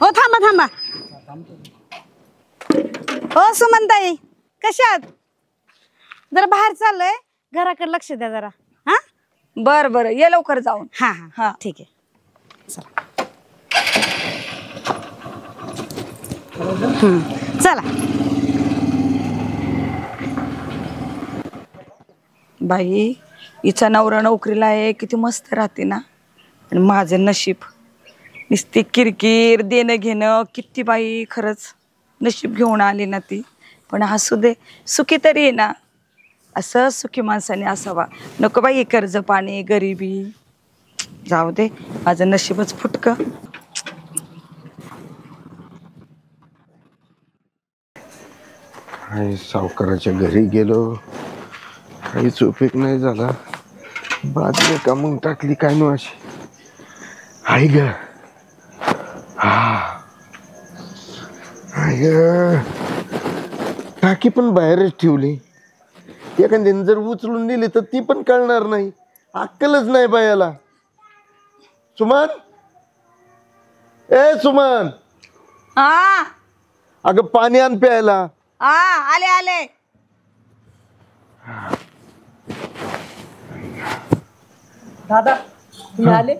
हो थांबा थांबा. हो सुमनताई कशा आहात? जरा बाहेर चाललोय, घराकडे लक्ष द्या जरा. हा बर बर, ये लवकर जाऊन. हा हा हा ठीक आहे. चला चला. बाई हिचा नवरा नोकरीला आहे, किती मस्त राहते ना. आणि माझं नशीब नुसती किरकिर देणं घेणं. किती बाई खरंच नशीब घेऊन आली ना ती. पण असू दे, सुखी तरी आहे ना. असं सुखी माणसाने असावा. नको बाई कर्ज पाणी गरिबी. जाऊ दे, माझं नशीबच फुटकं. सावकाराच्या घरी गेलो, काहीच उपयोग नाही झाला. बाजूला कामून टाकली काय नो अशी. आई ग, टाकी पण बाहेरच ठेवली. एखाद्याने जर उचलून दिली तर ती पण कळणार नाही. अक्कलच नाही बायाला. सुमन, ए सुमन, हा अगं पाणी आण प्यायला. हा आले आले. दादा तुम्ही आले?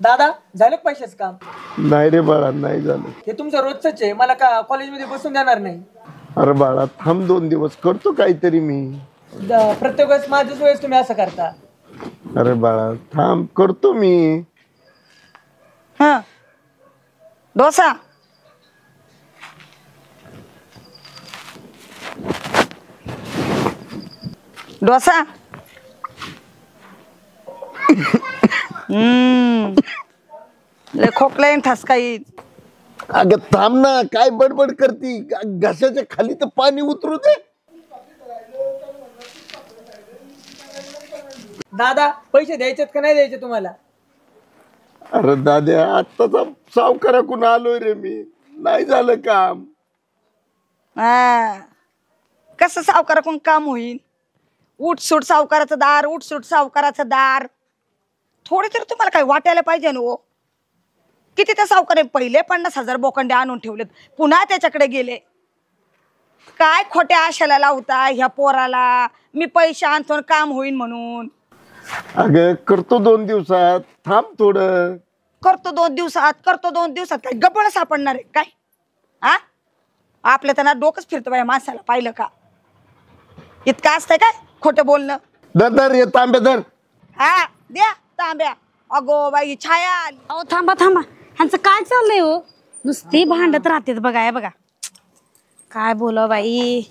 दादा झालं पैशाच काम? नाही रे बाळा, नाही झालं. हे तुमचं रोजच आहे, मला का कॉलेजमध्ये बसून देणार नाही? अरे बाळा थांब, 2 दिवस करतो काहीतरी मी. प्रत्येक वेळेस माझ्याच वेळेस तुम्ही असं करता. अरे बाळा थांब, करतो मी. हा डोसा. डोसा. लय खोकला येईन, ठसका येईल. अगं थांब ना, काय बडबड करती? घशाच्या खाली तर पाणी उतरू दे. दादा पैसे द्यायचेत का नाही द्यायचे तुम्हाला? अरे दाद्या, आत्ताचा सावकाराकडून आलोय रे मी. नाही झालं काम. कसं सावकाराकडून काम होईल? उठसूट सावकाराचं दार, उठसूट सावकाराचं दार. थोडे तरी तुम्हाला काही वाटायला पाहिजे ना हो. किती त्या सावकारे पहिले 50,000 बोकंडे आणून ठेवलेत, पुन्हा त्याच्याकडे गेले. काय खोट्या आशाला लावता ह्या पोराला? मी पैसे आणतो काम होईल म्हणून. अगं करतो 2 दिवसात, थांब थोडं. करतो 2 दिवसात, करतो 2 दिवसात. काय गप्पळ सापडणार आहे काय? हा आपल्या त्यांना डोकंच फिरतं बाया माणसाला. पाहिलं का? इतकं असतंय काय खोटं बोलणं? दर ये तांब्या धर. हा द्या तांब्या. अगो बाई छाया आली. अहो थांबा थांबा, ह्यांचं काय चाललंय हो? नुसती भांडत राहतेत बघा. हे बघा काय बोला बाई.